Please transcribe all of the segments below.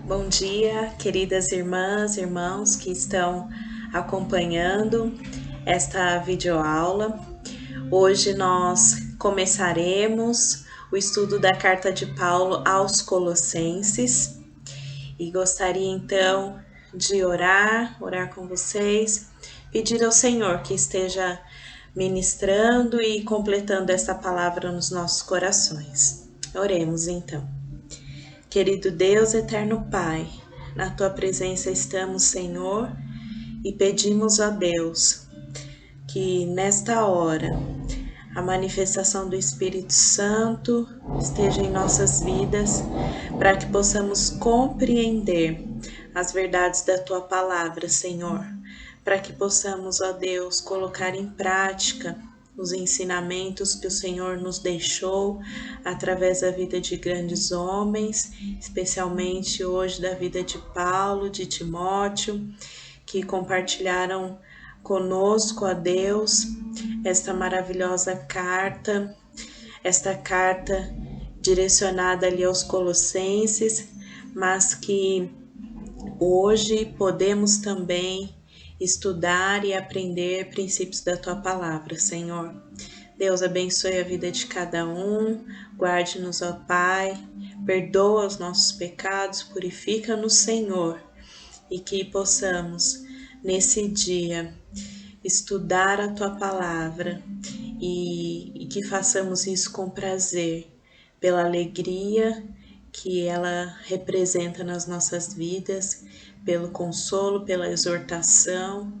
Bom dia, queridas irmãs, irmãos que estão acompanhando esta videoaula. Hoje nós começaremos o estudo da carta de Paulo aos Colossenses e gostaria então de orar com vocês, pedir ao Senhor que esteja ministrando e completando essa palavra nos nossos corações. Oremos então. Querido Deus, eterno Pai, na Tua presença estamos, Senhor, e pedimos a Deus que nesta hora a manifestação do Espírito Santo esteja em nossas vidas, para que possamos compreender as verdades da Tua palavra, Senhor, para que possamos, ó Deus, colocar em prática os ensinamentos que o Senhor nos deixou através da vida de grandes homens, especialmente hoje da vida de Paulo, de Timóteo, que compartilharam conosco, a Deus, esta maravilhosa carta, esta carta direcionada ali aos Colossenses, mas que hoje podemos também estudar e aprender princípios da Tua palavra, Senhor. Deus abençoe a vida de cada um, guarde-nos, ó Pai, perdoa os nossos pecados, purifica-nos, Senhor, e que possamos, nesse dia, estudar a Tua palavra e que façamos isso com prazer, pela alegria que ela representa nas nossas vidas, pelo consolo, pela exortação,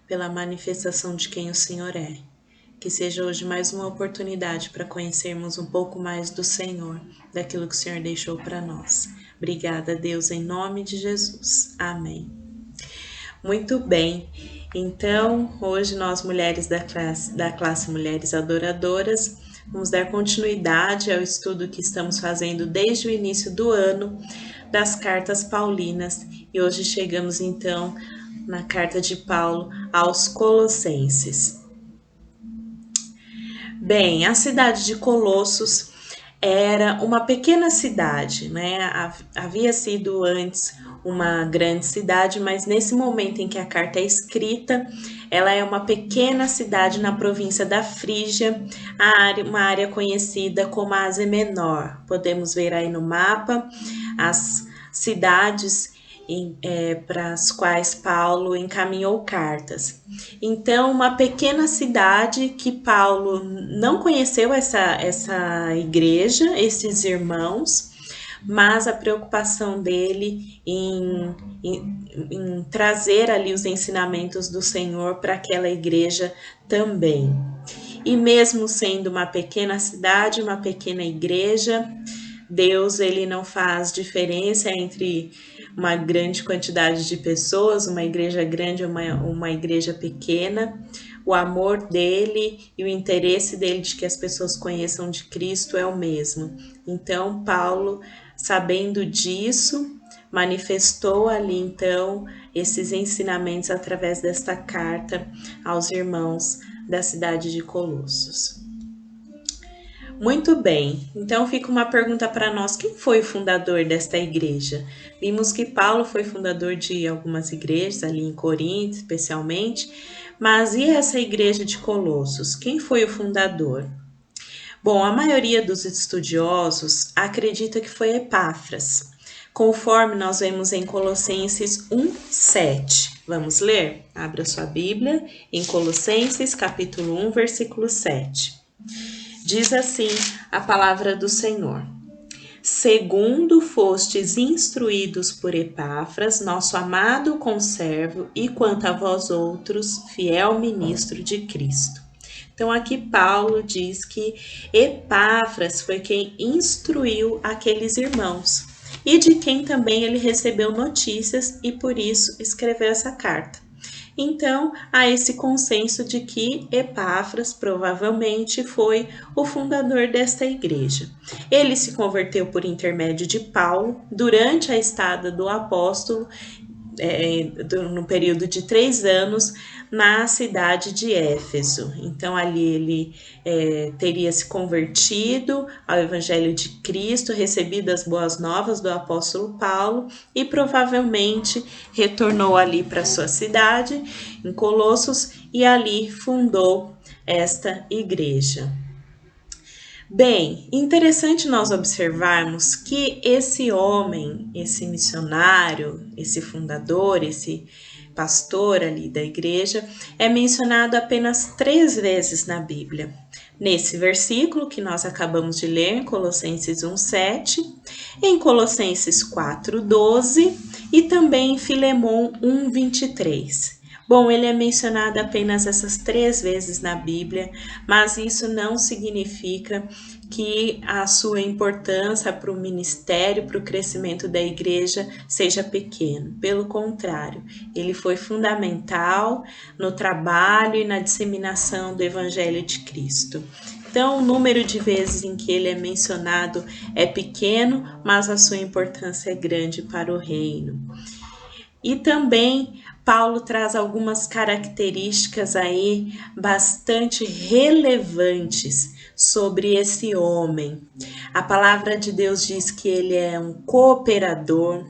pela manifestação de quem o Senhor é. Que seja hoje mais uma oportunidade para conhecermos um pouco mais do Senhor, daquilo que o Senhor deixou para nós. Obrigada, Deus, em nome de Jesus. Amém. Muito bem, então hoje nós mulheres da classe Mulheres Adoradoras vamos dar continuidade ao estudo que estamos fazendo desde o início do ano das cartas paulinas e hoje chegamos então na carta de Paulo aos Colossenses. Bem, a cidade de Colossos era uma pequena cidade, né? Havia sido antes uma grande cidade, mas nesse momento em que a carta é escrita, ela é uma pequena cidade na província da Frígia, uma área conhecida como Ásia Menor. Podemos ver aí no mapa as cidades para as quais Paulo encaminhou cartas. Então, uma pequena cidade que Paulo não conheceu essa igreja, esses irmãos, mas a preocupação dele em trazer ali os ensinamentos do Senhor para aquela igreja também. E mesmo sendo uma pequena cidade, uma pequena igreja, Deus ele não faz diferença entre uma grande quantidade de pessoas, uma igreja grande ou uma igreja pequena. O amor dele e o interesse dele de que as pessoas conheçam de Cristo é o mesmo. Então, Paulo, sabendo disso, manifestou ali então esses ensinamentos através desta carta aos irmãos da cidade de Colossos. Muito bem, então fica uma pergunta para nós: quem foi o fundador desta igreja? Vimos que Paulo foi fundador de algumas igrejas, ali em Corinto especialmente, mas e essa igreja de Colossos? Quem foi o fundador? Bom, a maioria dos estudiosos acredita que foi Epáfras, conforme nós vemos em Colossenses 1:7. Vamos ler? Abra sua Bíblia em Colossenses capítulo 1, versículo 7. Diz assim a palavra do Senhor: segundo fostes instruídos por Epáfras, nosso amado conservo, e quanto a vós outros, fiel ministro de Cristo. Então aqui Paulo diz que Epáfras foi quem instruiu aqueles irmãos e de quem também ele recebeu notícias e por isso escreveu essa carta. Então, há esse consenso de que Epáfras provavelmente foi o fundador desta igreja. Ele se converteu por intermédio de Paulo durante a estada do apóstolo no período de 3 anos na cidade de Éfeso. Então ali ele teria se convertido ao Evangelho de Cristo, recebido as boas novas do apóstolo Paulo e provavelmente retornou ali para sua cidade, em Colossos, e ali fundou esta igreja. Bem, interessante nós observarmos que esse homem, esse missionário, esse fundador, esse pastor ali da igreja, é mencionado apenas 3 vezes na Bíblia. Nesse versículo que nós acabamos de ler, em Colossenses 1:7, em Colossenses 4:12 e também em Filemon 1:23. Bom, ele é mencionado apenas essas 3 vezes na Bíblia, mas isso não significa que a sua importância para o ministério, para o crescimento da igreja seja pequeno. Pelo contrário, ele foi fundamental no trabalho e na disseminação do Evangelho de Cristo. Então, o número de vezes em que ele é mencionado é pequeno, mas a sua importância é grande para o reino. E também Paulo traz algumas características aí bastante relevantes sobre esse homem. A palavra de Deus diz que ele é um cooperador,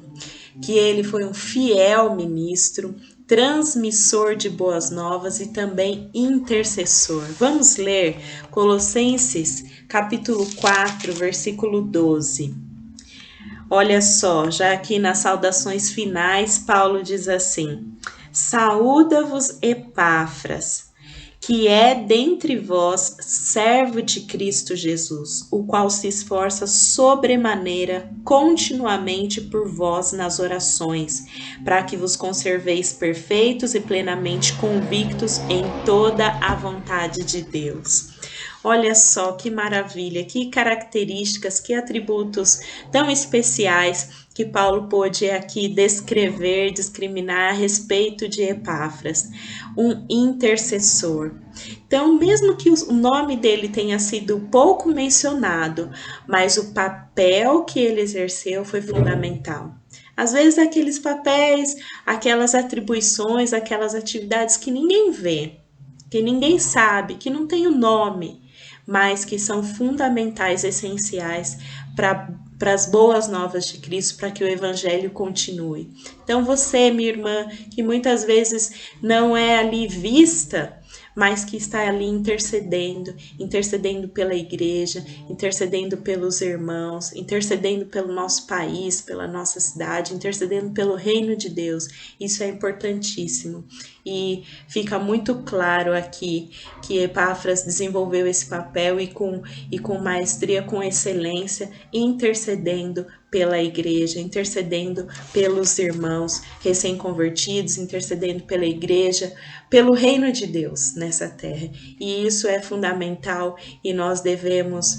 que ele foi um fiel ministro, transmissor de boas novas e também intercessor. Vamos ler Colossenses capítulo 4, versículo 12. Olha só, já aqui nas saudações finais, Paulo diz assim: Saúda-vos Epáfras, que é dentre vós servo de Cristo Jesus, o qual se esforça sobremaneira continuamente por vós nas orações, para que vos conserveis perfeitos e plenamente convictos em toda a vontade de Deus. Olha só que maravilha, que características, que atributos tão especiais que Paulo pôde aqui descrever, discriminar a respeito de Epáfras, um intercessor. Então, mesmo que o nome dele tenha sido pouco mencionado, mas o papel que ele exerceu foi fundamental. Às vezes, aqueles papéis, aquelas atribuições, aquelas atividades que ninguém vê, que ninguém sabe, que não tem o nome, mas que são fundamentais, essenciais para as boas novas de Cristo, para que o Evangelho continue. Então você, minha irmã, que muitas vezes não é ali vista, mas que está ali intercedendo pela igreja, intercedendo pelos irmãos, intercedendo pelo nosso país, pela nossa cidade, intercedendo pelo reino de Deus. Isso é importantíssimo. E fica muito claro aqui que Epáfras desenvolveu esse papel e com maestria, com excelência, intercedendo pela igreja, intercedendo pelos irmãos recém-convertidos, intercedendo pela igreja, pelo reino de Deus nessa terra. E isso é fundamental e nós devemos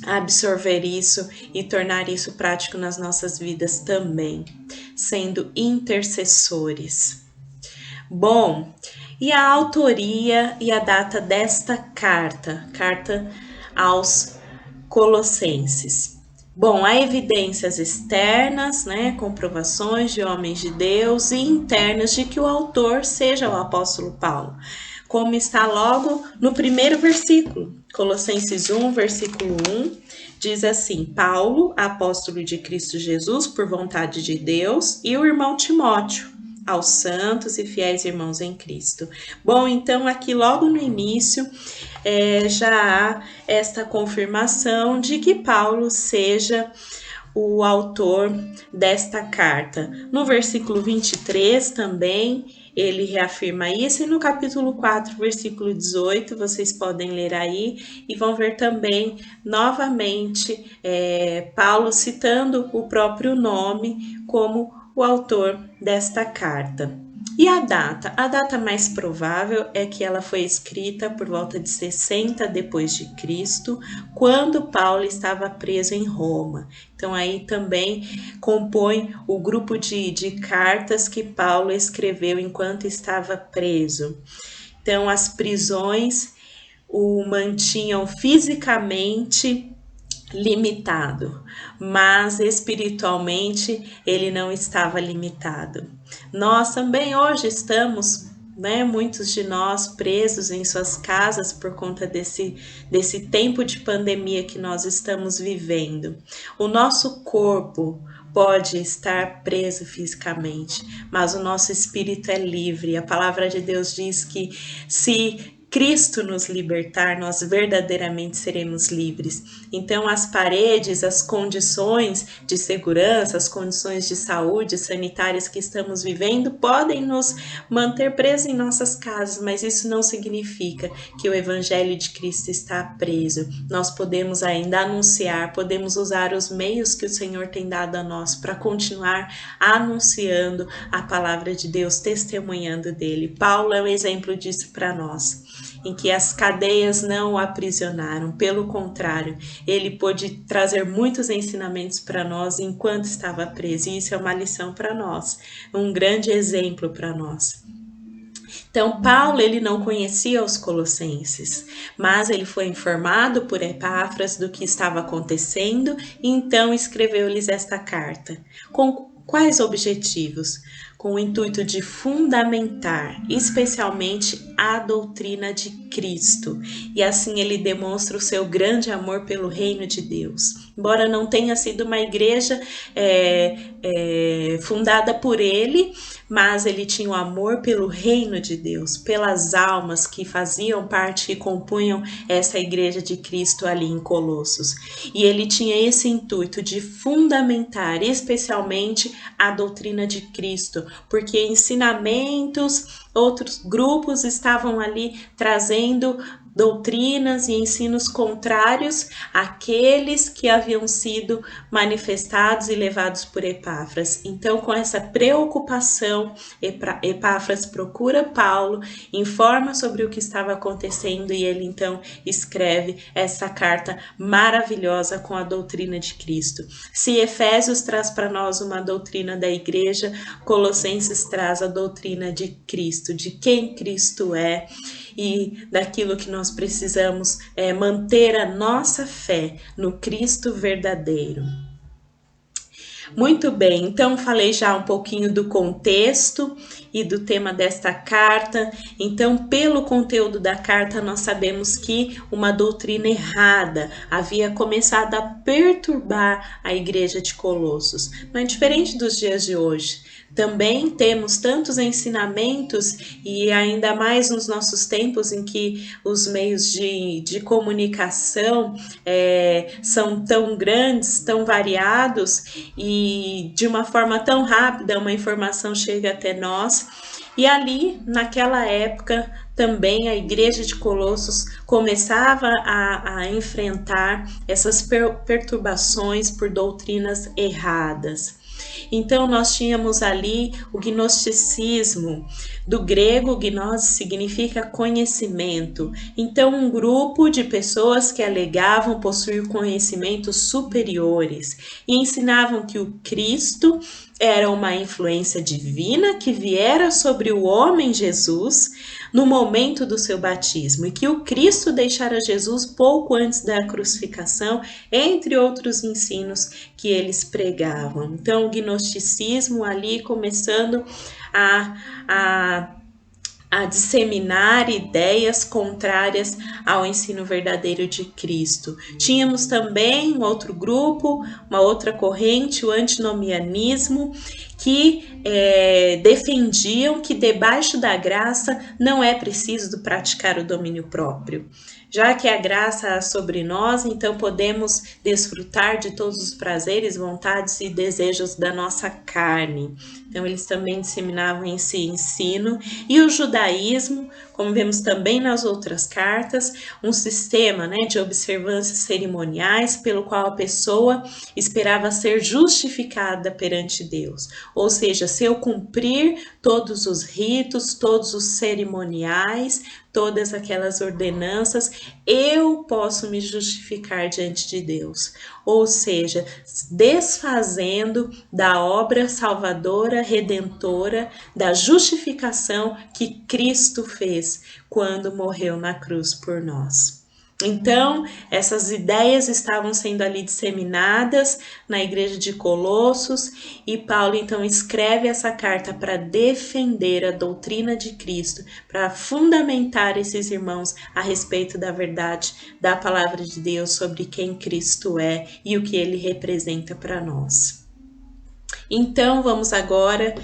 absorver isso e tornar isso prático nas nossas vidas também, sendo intercessores. Bom, e a autoria e a data desta carta aos Colossenses. Bom, há evidências externas, comprovações de homens de Deus e internas de que o autor seja o apóstolo Paulo, como está logo no primeiro versículo, Colossenses 1, versículo 1, diz assim: Paulo, apóstolo de Cristo Jesus, por vontade de Deus, e o irmão Timóteo, aos santos e fiéis irmãos em Cristo. Bom, então aqui logo no início já há esta confirmação de que Paulo seja o autor desta carta. No versículo 23 também ele reafirma isso, e no capítulo 4, versículo 18, vocês podem ler aí e vão ver também novamente Paulo citando o próprio nome como o autor desta carta. E a data mais provável é que ela foi escrita por volta de 60 depois de Cristo, quando Paulo estava preso em Roma. Então aí também compõe o grupo de cartas que Paulo escreveu enquanto estava preso. Então as prisões o mantinham fisicamente limitado, mas espiritualmente ele não estava limitado. Nós também hoje estamos, né, muitos de nós presos em suas casas por conta desse tempo de pandemia que nós estamos vivendo. O nosso corpo pode estar preso fisicamente, mas o nosso espírito é livre. A palavra de Deus diz que se Cristo nos libertar, nós verdadeiramente seremos livres. Então, as paredes, as condições de segurança, as condições de saúde sanitárias que estamos vivendo podem nos manter presos em nossas casas, mas isso não significa que o Evangelho de Cristo está preso. Nós podemos ainda anunciar, podemos usar os meios que o Senhor tem dado a nós para continuar anunciando a palavra de Deus, testemunhando dele. Paulo é um exemplo disso para nós, em que as cadeias não o aprisionaram, pelo contrário, ele pôde trazer muitos ensinamentos para nós enquanto estava preso, e isso é uma lição para nós, um grande exemplo para nós. Então, Paulo, ele não conhecia os colossenses, mas ele foi informado por Epáfras do que estava acontecendo, e então escreveu-lhes esta carta. Com quais objetivos? Com o intuito de fundamentar, especialmente, a doutrina de Cristo. E assim ele demonstra o seu grande amor pelo reino de Deus. Embora não tenha sido uma igreja fundada por ele, mas ele tinha um amor pelo reino de Deus, pelas almas que faziam parte e compunham essa igreja de Cristo ali em Colossos. E ele tinha esse intuito de fundamentar especialmente a doutrina de Cristo, porque ensinamentos, outros grupos estavam ali trazendo doutrinas e ensinos contrários àqueles que haviam sido manifestados e levados por Epáfras. Então, com essa preocupação, Epáfras procura Paulo, informa sobre o que estava acontecendo e ele então escreve essa carta maravilhosa com a doutrina de Cristo. Se Efésios traz para nós uma doutrina da igreja, Colossenses traz a doutrina de Cristo, de quem Cristo é e daquilo que nós precisamos manter a nossa fé no Cristo verdadeiro. Muito bem, então falei já um pouquinho do contexto e do tema desta carta. Então, pelo conteúdo da carta, nós sabemos que uma doutrina errada havia começado a perturbar a igreja de Colossos. Mas diferente dos dias de hoje, também temos tantos ensinamentos e ainda mais nos nossos tempos em que os meios de comunicação são tão grandes, tão variados e de uma forma tão rápida uma informação chega até nós. E ali, naquela época, também a igreja de Colossos começava a enfrentar essas perturbações por doutrinas erradas. Então, nós tínhamos ali o gnosticismo. Do grego, gnose significa conhecimento. Então, um grupo de pessoas que alegavam possuir conhecimentos superiores e ensinavam que o Cristo era uma influência divina que viera sobre o homem Jesus no momento do seu batismo e que o Cristo deixara Jesus pouco antes da crucificação, entre outros ensinos que eles pregavam. Então, o gnosticismo ali começando a disseminar ideias contrárias ao ensino verdadeiro de Cristo. Tínhamos também um outro grupo, uma outra corrente, o antinomianismo, que defendiam que debaixo da graça não é preciso praticar o domínio próprio. Já que a graça sobre nós, então podemos desfrutar de todos os prazeres, vontades e desejos da nossa carne. Então eles também disseminavam esse ensino. E o judaísmo, como vemos também nas outras cartas, um sistema de observâncias cerimoniais pelo qual a pessoa esperava ser justificada perante Deus. Ou seja, se eu cumprir todos os ritos, todos os cerimoniais, todas aquelas ordenanças, eu posso me justificar diante de Deus. Ou seja, desfazendo da obra salvadora, redentora, da justificação que Cristo fez quando morreu na cruz por nós. Então, essas ideias estavam sendo ali disseminadas na igreja de Colossos e Paulo então escreve essa carta para defender a doutrina de Cristo, para fundamentar esses irmãos a respeito da verdade da palavra de Deus sobre quem Cristo é e o que ele representa para nós. Então, vamos agora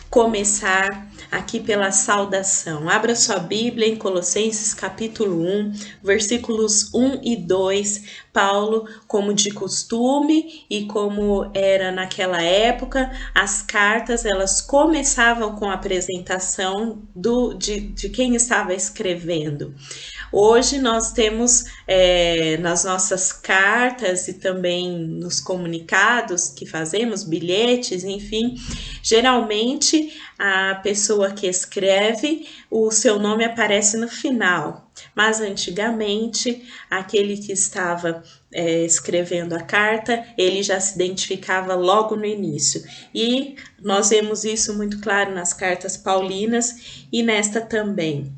começar aqui pela saudação. Abra sua Bíblia em Colossenses capítulo 1, versículos 1 e 2. Paulo, como de costume e como era naquela época, as cartas elas começavam com a apresentação de quem estava escrevendo. Hoje nós temos nas nossas cartas e também nos comunicados que fazemos, bilhetes, enfim, geralmente a pessoa que escreve, o seu nome aparece no final. Mas antigamente, aquele que estava escrevendo a carta, ele já se identificava logo no início. E nós vemos isso muito claro nas cartas paulinas e nesta também.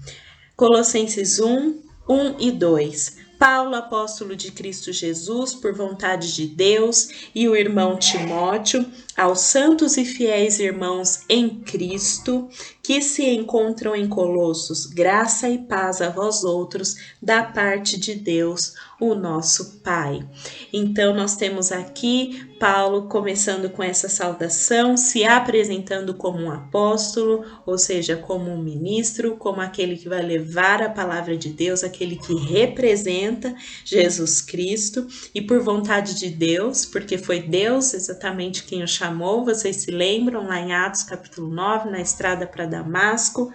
Colossenses 1, 1 e 2. Paulo, apóstolo de Cristo Jesus, por vontade de Deus, e o irmão Timóteo, aos santos e fiéis irmãos em Cristo, que se encontram em Colossos, graça e paz a vós outros, da parte de Deus, o nosso Pai. Então, nós temos aqui Paulo começando com essa saudação, se apresentando como um apóstolo, ou seja, como um ministro, como aquele que vai levar a palavra de Deus, aquele que representa Jesus Cristo, e por vontade de Deus, porque foi Deus exatamente quem o chamou. Vocês se lembram lá em Atos capítulo 9, na estrada para Damasco,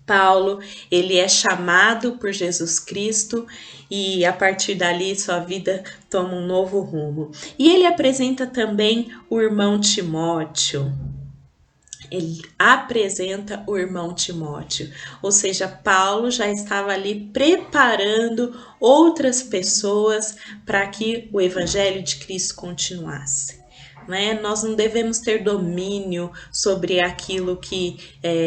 Paulo, ele é chamado por Jesus Cristo e a partir dali sua vida toma um novo rumo. E ele apresenta também o irmão Timóteo. Ele apresenta o irmão Timóteo, ou seja, Paulo já estava ali preparando outras pessoas para que o evangelho de Cristo continuasse. Nós não devemos ter domínio sobre aquilo que,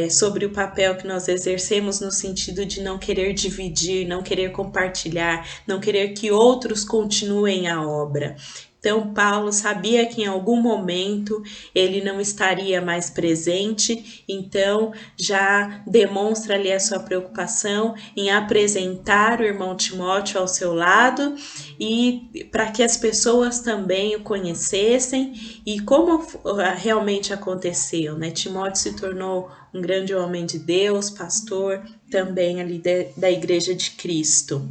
sobre o papel que nós exercemos no sentido de não querer dividir, não querer compartilhar, não querer que outros continuem a obra. Então, Paulo sabia que em algum momento ele não estaria mais presente, então já demonstra ali a sua preocupação em apresentar o irmão Timóteo ao seu lado e para que as pessoas também o conhecessem e como realmente aconteceu, né? Timóteo se tornou um grande homem de Deus, pastor também ali da Igreja de Cristo.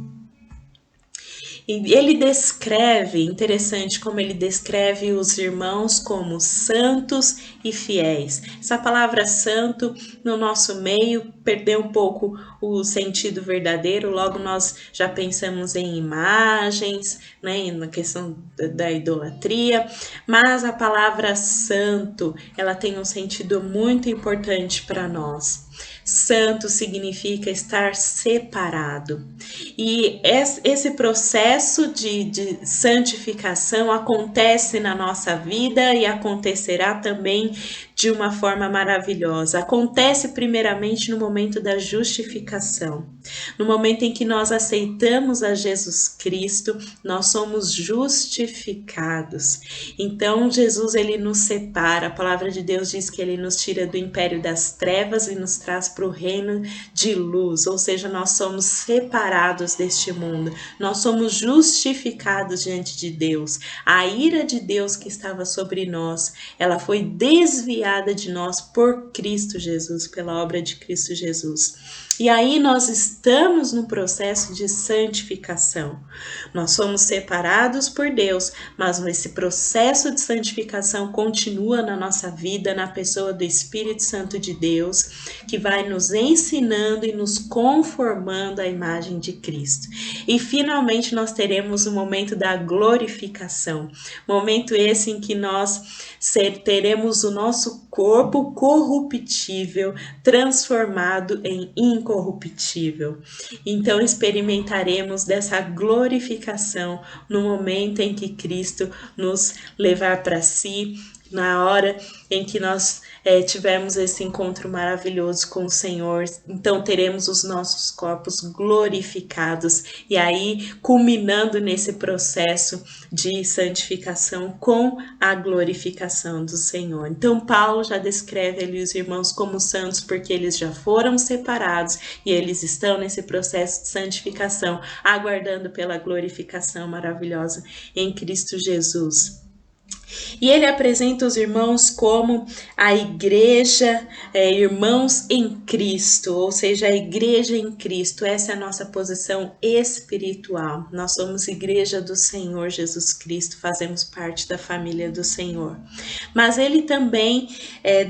E ele descreve, interessante como ele descreve os irmãos como santos e fiéis. Essa palavra santo no nosso meio perdeu um pouco o sentido verdadeiro, logo nós já pensamos em imagens, né, na questão da idolatria, mas a palavra santo, ela tem um sentido muito importante para nós. Santo significa estar separado. E esse processo de santificação acontece na nossa vida e acontecerá também de uma forma maravilhosa. Acontece primeiramente no momento da justificação. No momento em que nós aceitamos a Jesus Cristo, nós somos justificados. Então, Jesus, ele nos separa. A palavra de Deus diz que ele nos tira do império das trevas e nos traz para o reino de luz, ou seja, nós somos separados deste mundo, nós somos justificados diante de Deus. A ira de Deus que estava sobre nós, ela foi desviada de nós por Cristo Jesus, pela obra de Cristo Jesus. E aí nós estamos no processo de santificação. Nós somos separados por Deus, mas esse processo de santificação continua na nossa vida, na pessoa do Espírito Santo de Deus, que vai nos ensinando e nos conformando à imagem de Cristo. E finalmente nós teremos o momento da glorificação, momento esse em que nós teremos o nosso corpo corruptível transformado em incorruptível. Então experimentaremos dessa glorificação no momento em que Cristo nos levar para si, na hora em que nós tivemos esse encontro maravilhoso com o Senhor, então teremos os nossos corpos glorificados, e aí culminando nesse processo de santificação com a glorificação do Senhor. Então Paulo já descreve ali os irmãos como santos porque eles já foram separados e eles estão nesse processo de santificação, aguardando pela glorificação maravilhosa em Cristo Jesus. E ele apresenta os irmãos como a igreja, irmãos em Cristo, ou seja, a igreja em Cristo. Essa é a nossa posição espiritual. Nós somos igreja do Senhor Jesus Cristo, fazemos parte da família do Senhor. Mas ele também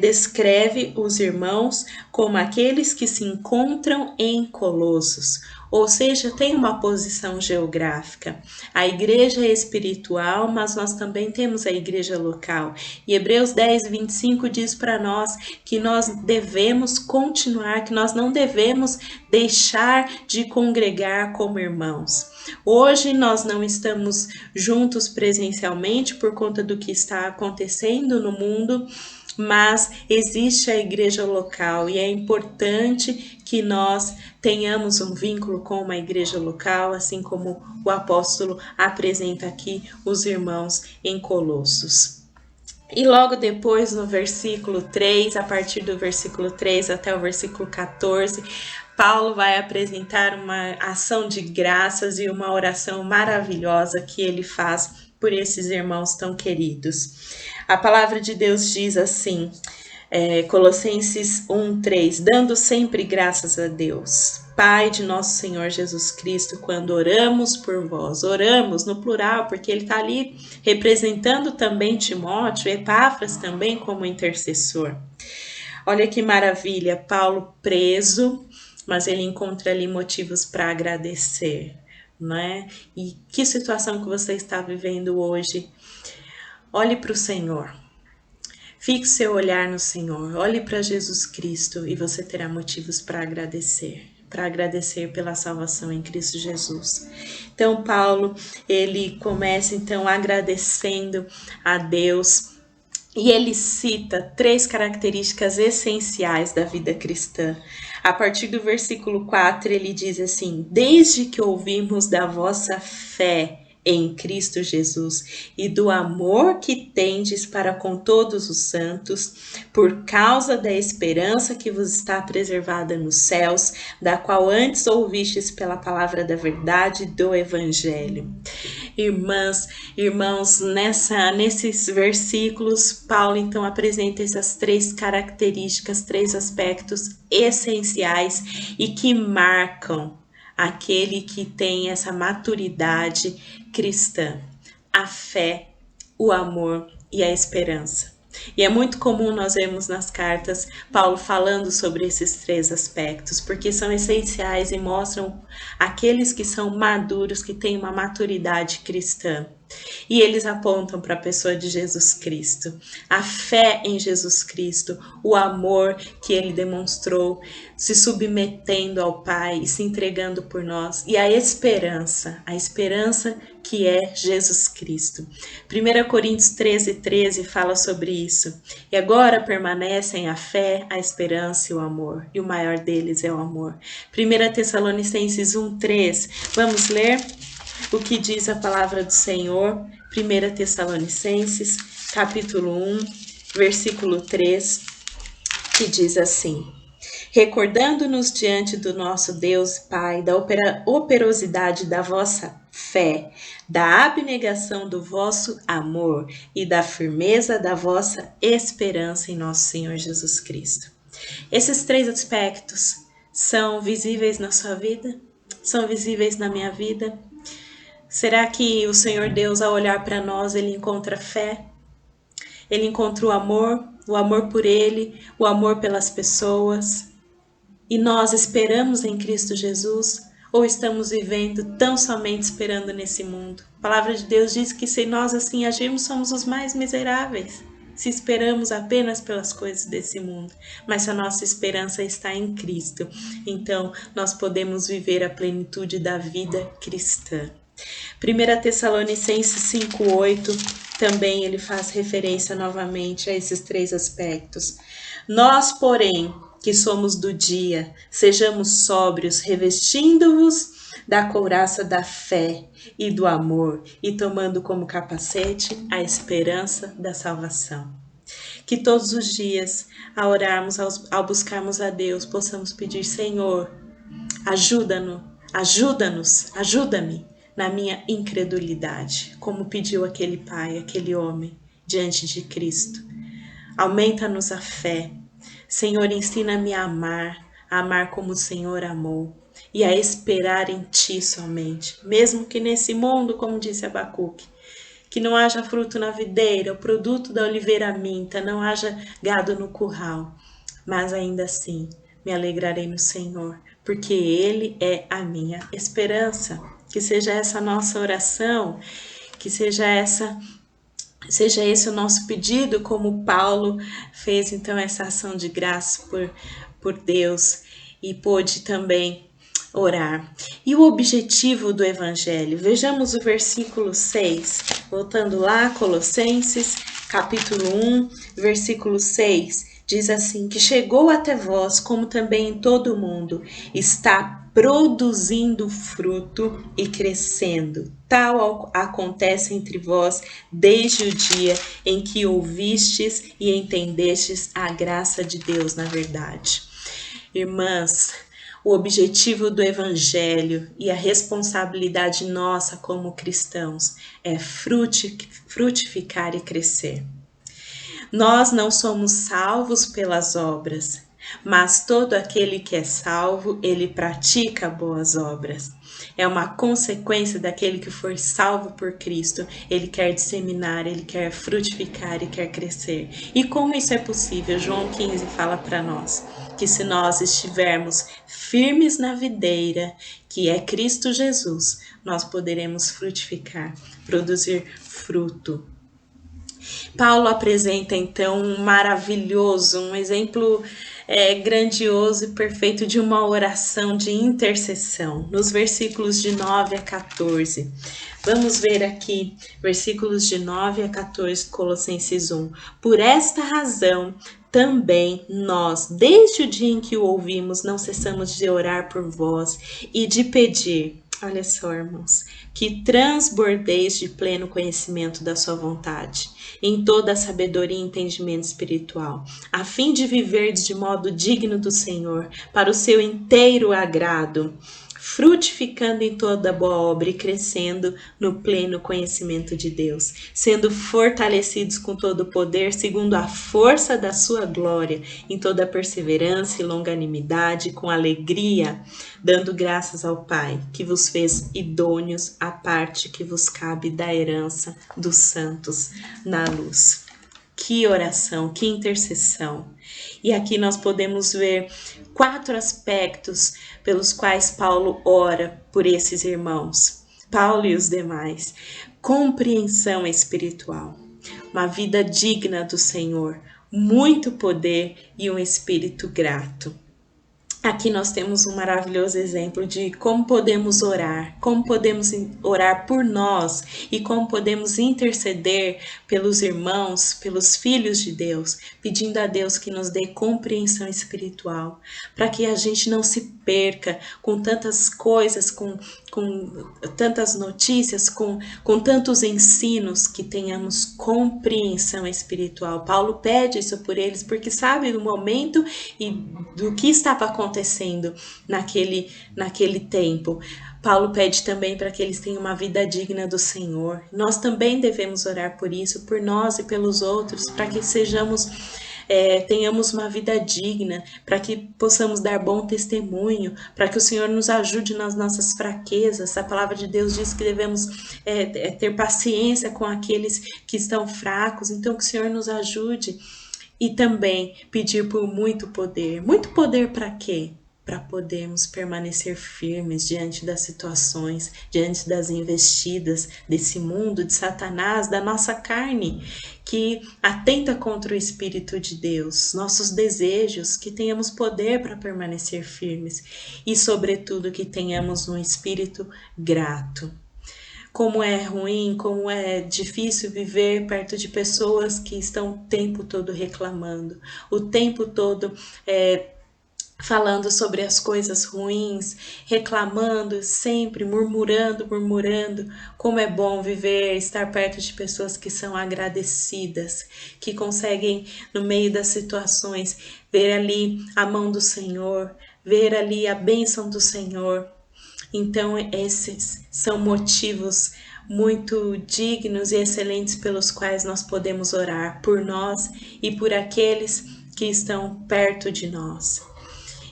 descreve os irmãos como aqueles que se encontram em Colossos, ou seja, tem uma posição geográfica. A igreja é espiritual, mas nós também temos a igreja local. E Hebreus 10, 25 diz para nós que nós devemos continuar, que nós não devemos deixar de congregar como irmãos. Hoje nós não estamos juntos presencialmente por conta do que está acontecendo no mundo, mas existe a igreja local e é importante que nós tenhamos um vínculo com uma igreja local, assim como o apóstolo apresenta aqui os irmãos em Colossos. E logo depois, no versículo 3, a partir do versículo 3 até o versículo 14, Paulo vai apresentar uma ação de graças e uma oração maravilhosa que ele faz por esses irmãos tão queridos. A palavra de Deus diz assim, Colossenses 1:3, dando sempre graças a Deus, Pai de nosso Senhor Jesus Cristo, quando oramos por vós. Oramos no plural, porque ele está ali representando também Timóteo, Epáfras também como intercessor. Olha que maravilha, Paulo preso, mas ele encontra ali motivos para agradecer, não é? E que situação que você está vivendo hoje? Olhe para o Senhor. Fixe seu olhar no Senhor, olhe para Jesus Cristo e você terá motivos para agradecer pela salvação em Cristo Jesus. Então Paulo, ele começa então agradecendo a Deus e ele cita 3 características essenciais da vida cristã. A partir do versículo 4 ele diz assim, desde que ouvimos da vossa fé em Cristo Jesus e do amor que tendes para com todos os santos, por causa da esperança que vos está preservada nos céus, da qual antes ouvistes pela palavra da verdade do Evangelho. Irmãs, irmãos, nesses versículos, Paulo então apresenta essas 3 características, 3 aspectos essenciais e que marcam aquele que tem essa maturidade cristã, a fé, o amor e a esperança. E é muito comum nós vermos nas cartas Paulo falando sobre esses 3 aspectos, porque são essenciais e mostram aqueles que são maduros, que têm uma maturidade cristã. E eles apontam para a pessoa de Jesus Cristo, a fé em Jesus Cristo, o amor que ele demonstrou, se submetendo ao Pai e se entregando por nós, e a esperança que é Jesus Cristo. 1 Coríntios 13:13 fala sobre isso. E agora permanecem a fé, a esperança e o amor, e o maior deles é o amor. 1 Tessalonicenses 1:3, vamos ler o que diz a palavra do Senhor. 1 Tessalonicenses, capítulo 1, versículo 3, que diz assim, recordando-nos diante do nosso Deus e Pai da operosidade da vossa fé, da abnegação do vosso amor e da firmeza da vossa esperança em nosso Senhor Jesus Cristo. Esses 3 aspectos são visíveis na sua vida? São visíveis na minha vida? Será que o Senhor Deus, ao olhar para nós, ele encontra fé? Ele encontra o amor por ele, o amor pelas pessoas? E nós esperamos em Cristo Jesus? Ou estamos vivendo tão somente esperando nesse mundo? A palavra de Deus diz que se nós assim agirmos, somos os mais miseráveis. Se esperamos apenas pelas coisas desse mundo, mas se a nossa esperança está em Cristo, então nós podemos viver a plenitude da vida cristã. 1 Tessalonicenses 5:8 também ele faz referência novamente a esses três aspectos. Nós, porém, que somos do dia, sejamos sóbrios, revestindo-vos da couraça da fé e do amor, e tomando como capacete a esperança da salvação. Que todos os dias, ao orarmos, ao buscarmos a Deus, possamos pedir: Senhor, ajuda-me na minha incredulidade, como pediu aquele pai, aquele homem, diante de Cristo. Aumenta-nos a fé. Senhor, ensina-me a amar como o Senhor amou, e a esperar em Ti somente, mesmo que nesse mundo, como disse Abacuque, que não haja fruto na videira, o produto da oliveira minta, não haja gado no curral, mas ainda assim me alegrarei no Senhor, porque Ele é a minha esperança. Que seja essa nossa oração, que seja esse o nosso pedido, como Paulo fez então essa ação de graça por Deus e pôde também orar. E o objetivo do Evangelho? Vejamos o versículo 6, voltando lá, Colossenses, capítulo 1, versículo 6, diz assim: que chegou até vós, como também em todo o mundo, está produzindo fruto e crescendo. Tal acontece entre vós desde o dia em que ouvistes e entendestes a graça de Deus na verdade. Irmãs, o objetivo do Evangelho e a responsabilidade nossa como cristãos é frutificar e crescer. Nós não somos salvos pelas obras, mas todo aquele que é salvo, ele pratica boas obras. É uma consequência daquele que for salvo por Cristo. Ele quer disseminar, ele quer frutificar e quer crescer. E como isso é possível? João 15 fala para nós que se nós estivermos firmes na videira, que é Cristo Jesus, nós poderemos frutificar, produzir fruto. Paulo apresenta então um exemplo grandioso e perfeito de uma oração de intercessão, nos versículos de 9 a 14. Vamos ver aqui, versículos de 9 a 14, Colossenses 1. Por esta razão, também nós, desde o dia em que o ouvimos, não cessamos de orar por vós e de pedir, olha só, irmãos, que transbordeis de pleno conhecimento da sua vontade, em toda a sabedoria e entendimento espiritual, a fim de viverdes de modo digno do Senhor, para o seu inteiro agrado, frutificando em toda boa obra e crescendo no pleno conhecimento de Deus, sendo fortalecidos com todo o poder, segundo a força da sua glória, em toda perseverança e longanimidade, com alegria, dando graças ao Pai, que vos fez idôneos à parte que vos cabe da herança dos santos na luz. Que oração, que intercessão. E aqui nós podemos ver 4 aspectos pelos quais Paulo ora por esses irmãos, Paulo e os demais. Compreensão espiritual, uma vida digna do Senhor, muito poder e um espírito grato. Aqui nós temos um maravilhoso exemplo de como podemos orar por nós e como podemos interceder pelos irmãos, pelos filhos de Deus, pedindo a Deus que nos dê compreensão espiritual, para que a gente não se perca com tantas coisas, com tantas notícias, com tantos ensinos, que tenhamos compreensão espiritual. Paulo pede isso por eles porque sabe do momento e do que estava acontecendo naquele tempo. Paulo pede também para que eles tenham uma vida digna do Senhor. Nós também devemos orar por isso, por nós e pelos outros, para que tenhamos uma vida digna, para que possamos dar bom testemunho, para que o Senhor nos ajude nas nossas fraquezas. A palavra de Deus diz que devemos ter paciência com aqueles que estão fracos, então que o Senhor nos ajude. E também pedir por muito poder. Muito poder para quê? Para podermos permanecer firmes diante das situações, diante das investidas desse mundo, de Satanás, da nossa carne, que atenta contra o Espírito de Deus, nossos desejos, que tenhamos poder para permanecer firmes e, sobretudo, que tenhamos um espírito grato. como é ruim, como é difícil viver perto de pessoas que estão o tempo todo reclamando, o tempo todo falando sobre as coisas ruins, reclamando, sempre murmurando, murmurando. Como é bom viver, estar perto de pessoas que são agradecidas, que conseguem, no meio das situações, ver ali a mão do Senhor, ver ali a bênção do Senhor. Então, esses são motivos muito dignos e excelentes pelos quais nós podemos orar por nós e por aqueles que estão perto de nós.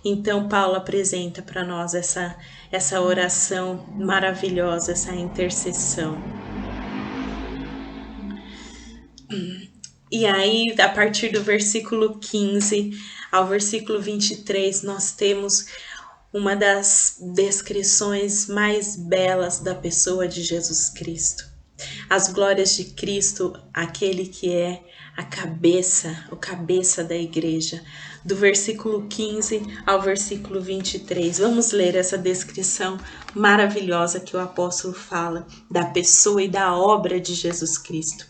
Então, Paulo apresenta para nós essa oração maravilhosa, essa intercessão. E aí, a partir do versículo 15 ao versículo 23, nós temos uma das descrições mais belas da pessoa de Jesus Cristo. As glórias de Cristo, aquele que é a cabeça, o cabeça da igreja. Do versículo 15 ao versículo 23. Vamos ler essa descrição maravilhosa que o apóstolo fala da pessoa e da obra de Jesus Cristo.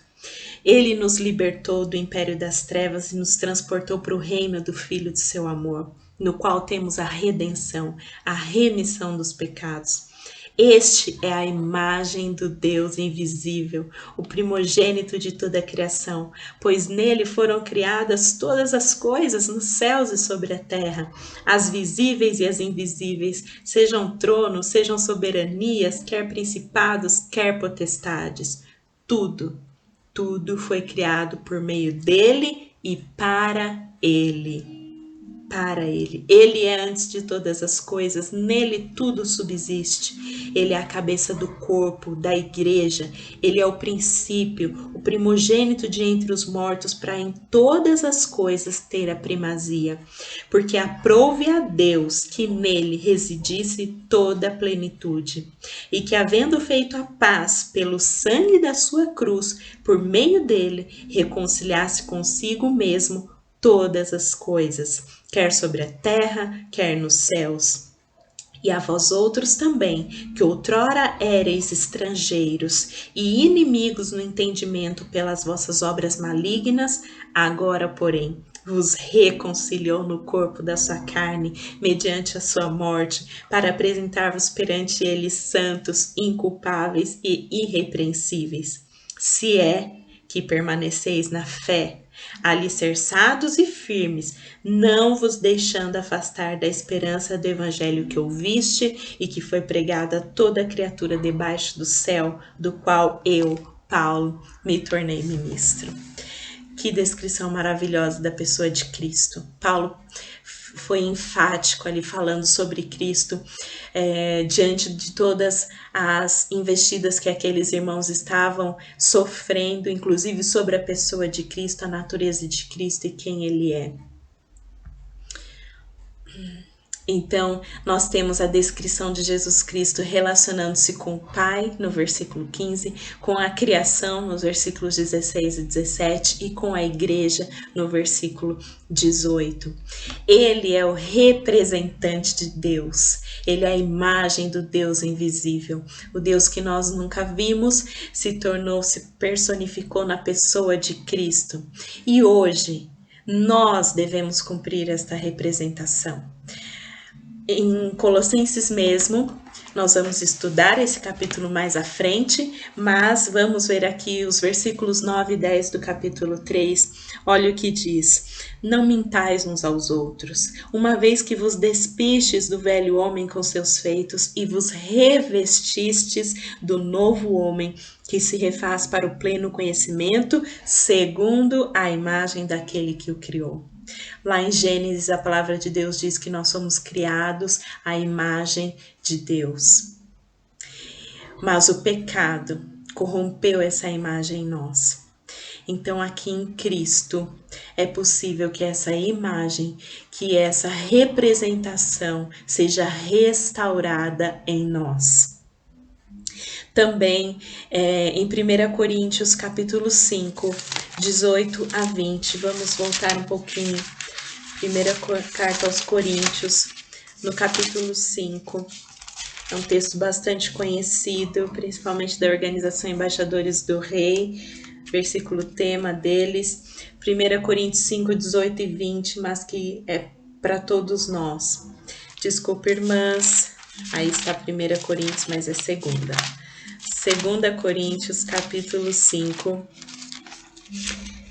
Ele nos libertou do império das trevas e nos transportou para o reino do Filho de seu amor, no qual temos a redenção, a remissão dos pecados. Este é a imagem do Deus invisível, o primogênito de toda a criação, pois nele foram criadas todas as coisas nos céus e sobre a terra, as visíveis e as invisíveis, sejam tronos, sejam soberanias, quer principados, quer potestades. Tudo foi criado por meio dele e para ele. Para ele. Ele é antes de todas as coisas, nele tudo subsiste. Ele é a cabeça do corpo, da igreja. Ele é o princípio, o primogênito de entre os mortos, para em todas as coisas ter a primazia. Porque aprouve a Deus que nele residisse toda a plenitude. E que, havendo feito a paz pelo sangue da sua cruz, por meio dele, reconciliasse consigo mesmo todas as coisas, quer sobre a terra, quer nos céus. E a vós outros também, que outrora éreis estrangeiros e inimigos no entendimento pelas vossas obras malignas, agora, porém, vos reconciliou no corpo da sua carne, mediante a sua morte, para apresentar-vos perante ele santos, inculpáveis e irrepreensíveis. Se é que permaneceis na fé, alicerçados e firmes, não vos deixando afastar da esperança do evangelho que ouviste e que foi pregado a toda criatura debaixo do céu, do qual eu, Paulo, me tornei ministro. Que descrição maravilhosa da pessoa de Cristo. Paulo foi enfático ali falando sobre Cristo, diante de todas as investidas que aqueles irmãos estavam sofrendo, inclusive sobre a pessoa de Cristo, a natureza de Cristo e quem ele é. Então, nós temos a descrição de Jesus Cristo relacionando-se com o Pai, no versículo 15, com a criação, nos versículos 16 e 17, e com a igreja, no versículo 18. Ele é o representante de Deus, ele é a imagem do Deus invisível. O Deus que nós nunca vimos se personificou na pessoa de Cristo. E hoje, nós devemos cumprir esta representação. Em Colossenses mesmo, nós vamos estudar esse capítulo mais à frente, mas vamos ver aqui os versículos 9 e 10 do capítulo 3. Olha o que diz: não mintais uns aos outros, uma vez que vos despistes do velho homem com seus feitos e vos revestistes do novo homem, que se refaz para o pleno conhecimento, segundo a imagem daquele que o criou. Lá em Gênesis, a palavra de Deus diz que nós somos criados à imagem de Deus. Mas o pecado corrompeu essa imagem em nós. Então, aqui em Cristo, é possível que essa imagem, que essa representação seja restaurada em nós. Também em 1 Coríntios capítulo 5, 18 a 20, vamos voltar um pouquinho. Primeira carta aos Coríntios, no capítulo 5, É um texto bastante conhecido, principalmente da Organização Embaixadores do Rei, versículo tema deles, 1 Coríntios 5, 18 e 20, mas que é para todos nós. Desculpa, irmãs, aí está 1 Coríntios, mas é segunda. 2 Coríntios, capítulo 5,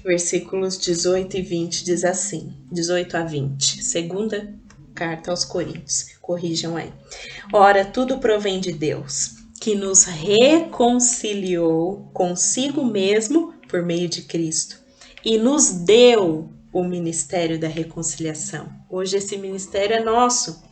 versículos 18 e 20, diz assim, 18 a 20, segunda carta aos Coríntios, corrijam aí. Ora, tudo provém de Deus, que nos reconciliou consigo mesmo por meio de Cristo e nos deu o ministério da reconciliação. Hoje esse ministério é nosso.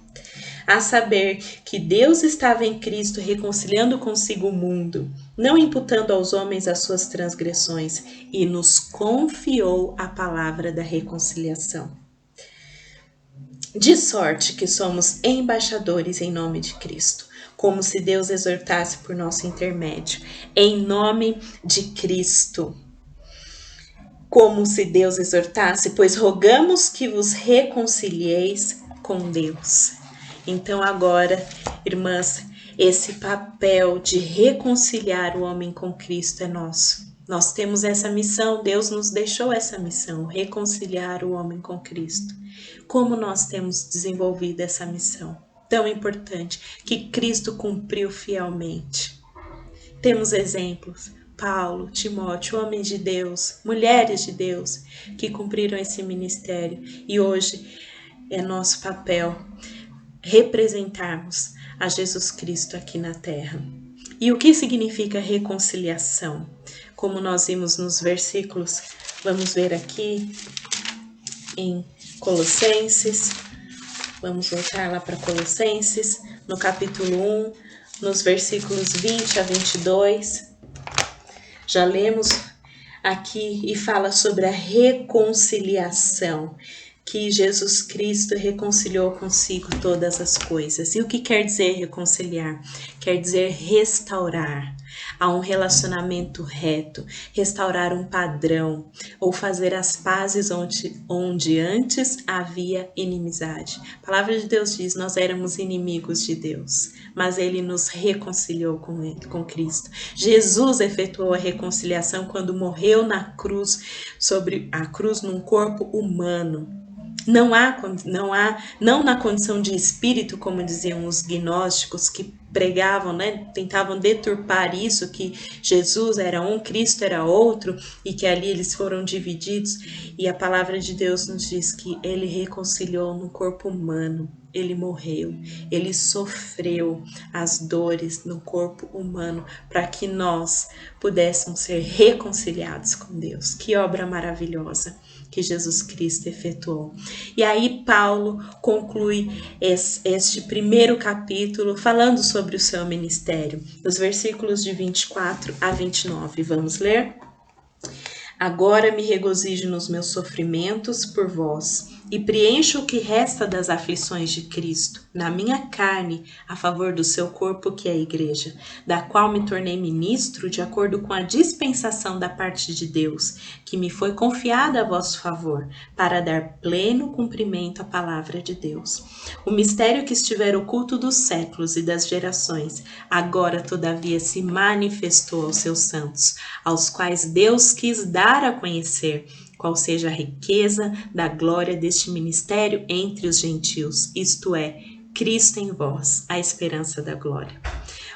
A saber que Deus estava em Cristo reconciliando consigo o mundo, não imputando aos homens as suas transgressões, e nos confiou a palavra da reconciliação. De sorte que somos embaixadores em nome de Cristo, como se Deus exortasse por nosso intermédio, em nome de Cristo. Como se Deus exortasse, pois rogamos que vos reconcilieis com Deus. Então agora, irmãs, esse papel de reconciliar o homem com Cristo é nosso. Nós temos essa missão, Deus nos deixou essa missão, reconciliar o homem com Cristo. Como nós temos desenvolvido essa missão tão importante que Cristo cumpriu fielmente? Temos exemplos, Paulo, Timóteo, homens de Deus, mulheres de Deus que cumpriram esse ministério e hoje é nosso papel representarmos a Jesus Cristo aqui na terra. E o que significa reconciliação? Como nós vimos nos versículos, vamos ver aqui em Colossenses, vamos voltar lá para Colossenses, no capítulo 1, nos versículos 20 a 22, já lemos aqui e fala sobre a reconciliação, que Jesus Cristo reconciliou consigo todas as coisas. E o que quer dizer reconciliar? Quer dizer restaurar a um relacionamento reto, restaurar um padrão, ou fazer as pazes onde antes havia inimizade. A palavra de Deus diz, nós éramos inimigos de Deus, mas Ele nos reconciliou com Cristo. Jesus efetuou a reconciliação quando morreu na cruz, sobre a cruz num corpo humano. Não na condição de espírito, como diziam os gnósticos que pregavam, né, tentavam deturpar isso, que Jesus era um, Cristo era outro, e que ali eles foram divididos. E a palavra de Deus nos diz que Ele reconciliou no corpo humano. Ele morreu, Ele sofreu as dores no corpo humano para que nós pudéssemos ser reconciliados com Deus. Que obra maravilhosa que Jesus Cristo efetuou. E aí Paulo conclui este primeiro capítulo falando sobre o seu ministério, nos versículos de 24 a 29. Vamos ler? Agora me regozijo nos meus sofrimentos por vós, e preencho o que resta das aflições de Cristo, na minha carne, a favor do seu corpo, que é a igreja, da qual me tornei ministro de acordo com a dispensação da parte de Deus, que me foi confiada a vosso favor, para dar pleno cumprimento à palavra de Deus. O mistério que estiver oculto dos séculos e das gerações, agora todavia se manifestou aos seus santos, aos quais Deus quis dar a conhecer qual seja a riqueza da glória deste ministério entre os gentios, isto é, Cristo em vós, a esperança da glória,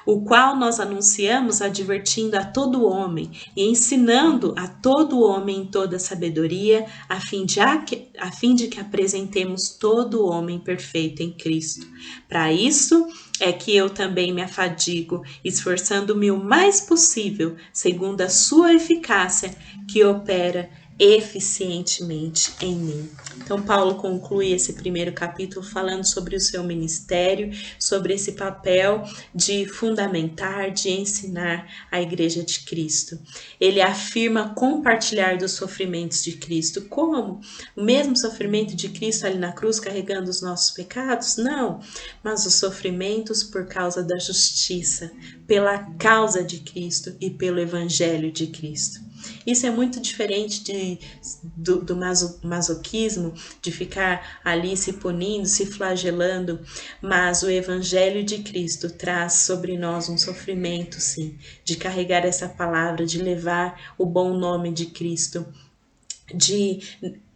o qual nós anunciamos advertindo a todo homem e ensinando a todo homem em toda sabedoria, a fim de que apresentemos todo homem perfeito em Cristo. Para isso é que eu também me afadigo, esforçando-me o mais possível, segundo a sua eficácia, que opera eficientemente em mim. Então Paulo conclui esse primeiro capítulo falando sobre o seu ministério, sobre esse papel de fundamentar, de ensinar a igreja de Cristo. Ele afirma compartilhar dos sofrimentos de Cristo. Como? O mesmo sofrimento de Cristo ali na cruz carregando os nossos pecados? Não, mas os sofrimentos por causa da justiça, pela causa de Cristo e pelo evangelho de Cristo. Isso é muito diferente do masoquismo, de ficar ali se punindo, se flagelando, mas o Evangelho de Cristo traz sobre nós um sofrimento, sim, de carregar essa palavra, de levar o bom nome de Cristo, de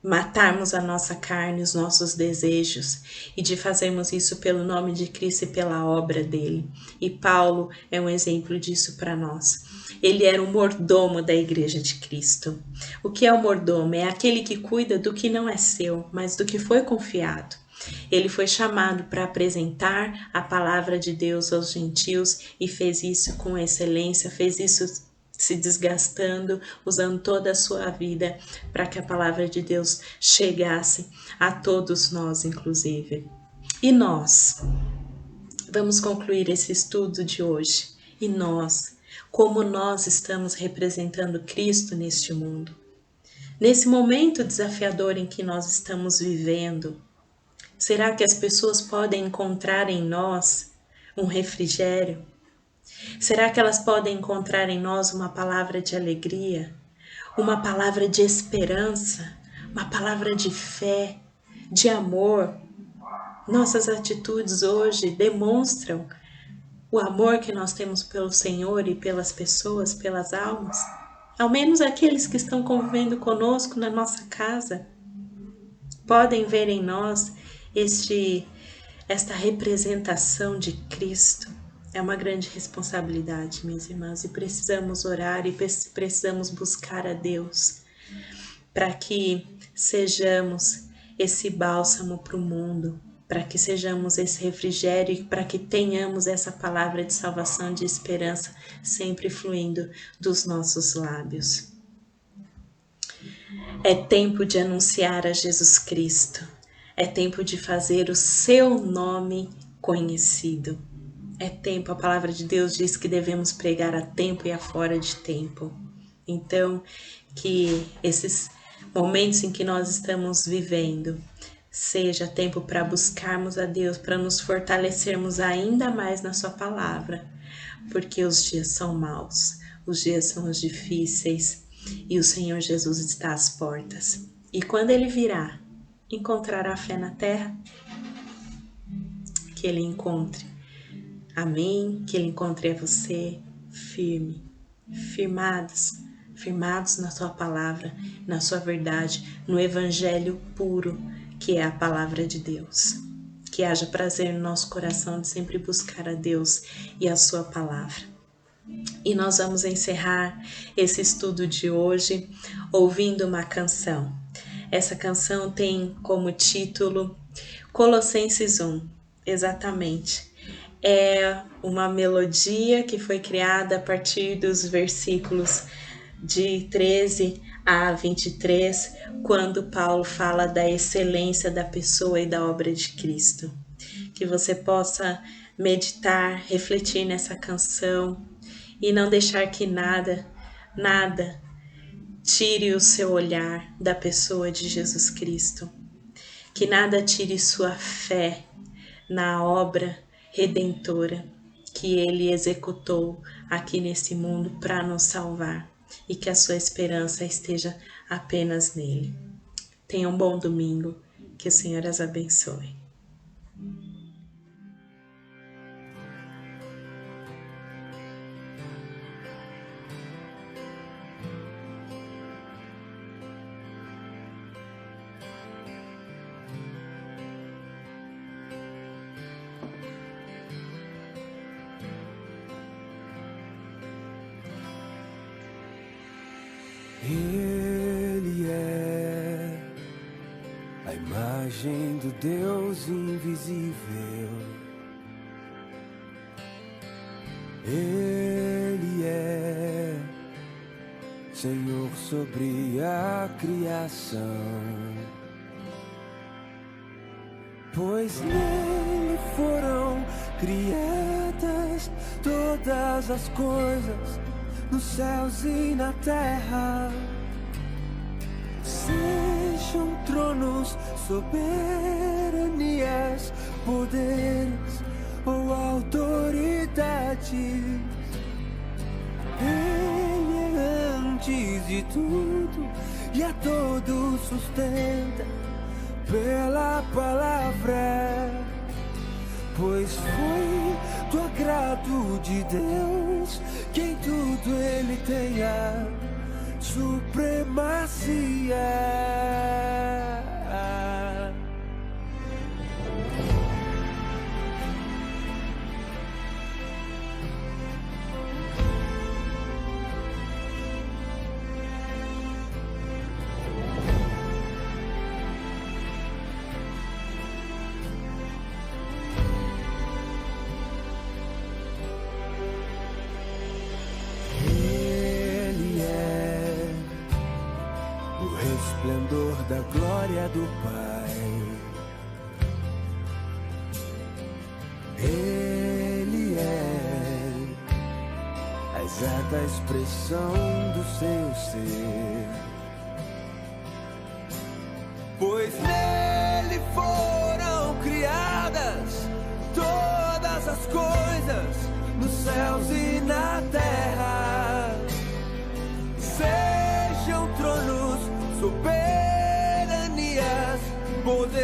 matarmos a nossa carne, os nossos desejos e de fazermos isso pelo nome de Cristo e pela obra dele. E Paulo é um exemplo disso para nós. Ele era o mordomo da igreja de Cristo. O que é o mordomo? É aquele que cuida do que não é seu, mas do que foi confiado. Ele foi chamado para apresentar a palavra de Deus aos gentios e fez isso com excelência, fez isso se desgastando, usando toda a sua vida para que a palavra de Deus chegasse a todos nós, inclusive. E nós? Vamos concluir esse estudo de hoje. E nós? Como nós estamos representando Cristo neste mundo? Nesse momento desafiador em que nós estamos vivendo, será que as pessoas podem encontrar em nós um refrigério? Será que elas podem encontrar em nós uma palavra de alegria, uma palavra de esperança, uma palavra de fé, de amor? Nossas atitudes hoje demonstram o amor que nós temos pelo Senhor e pelas pessoas, pelas almas? Ao menos aqueles que estão convivendo conosco na nossa casa podem ver em nós esta representação de Cristo. É uma grande responsabilidade, minhas irmãs, e precisamos orar e precisamos buscar a Deus para que sejamos esse bálsamo para o mundo, para que sejamos esse refrigério e para que tenhamos essa palavra de salvação, de esperança sempre fluindo dos nossos lábios. É tempo de anunciar a Jesus Cristo. É tempo de fazer o seu nome conhecido. É tempo, a palavra de Deus diz que devemos pregar a tempo e a fora de tempo. Então, que esses momentos em que nós estamos vivendo seja tempo para buscarmos a Deus, para nos fortalecermos ainda mais na sua palavra, porque os dias são maus, os dias são os difíceis e o Senhor Jesus está às portas. E quando Ele virá, encontrará fé na terra? Que Ele encontre. Amém? Que Ele encontre a você firme, firmados na sua palavra, na sua verdade, no evangelho puro, que é a palavra de Deus. Que haja prazer no nosso coração de sempre buscar a Deus e a sua palavra. E nós vamos encerrar esse estudo de hoje ouvindo uma canção. Essa canção tem como título Colossenses 1, exatamente. É uma melodia que foi criada a partir dos versículos de 13 a 23, quando Paulo fala da excelência da pessoa e da obra de Cristo. Que você possa meditar, refletir nessa canção e não deixar que nada tire o seu olhar da pessoa de Jesus Cristo. Que nada tire sua fé na obra redentora que Ele executou aqui nesse mundo para nos salvar e que a sua esperança esteja apenas nele. Tenha um bom domingo, que o Senhor as abençoe. Ele é a imagem do Deus invisível. Ele é Senhor sobre a criação, pois nele foram criadas todas as coisas, nos céus e na terra, sejam tronos, soberanias, poderes ou autoridades. Ele é antes de tudo e a todos sustenta pela palavra, pois foi do agrado de Deus que em tudo Ele tenha supremacia. Esplendor da glória do Pai, Ele é a exata expressão do seu ser, pois nele foram criadas todas as coisas nos céus e na terra, sejam tronos, soberanias, poder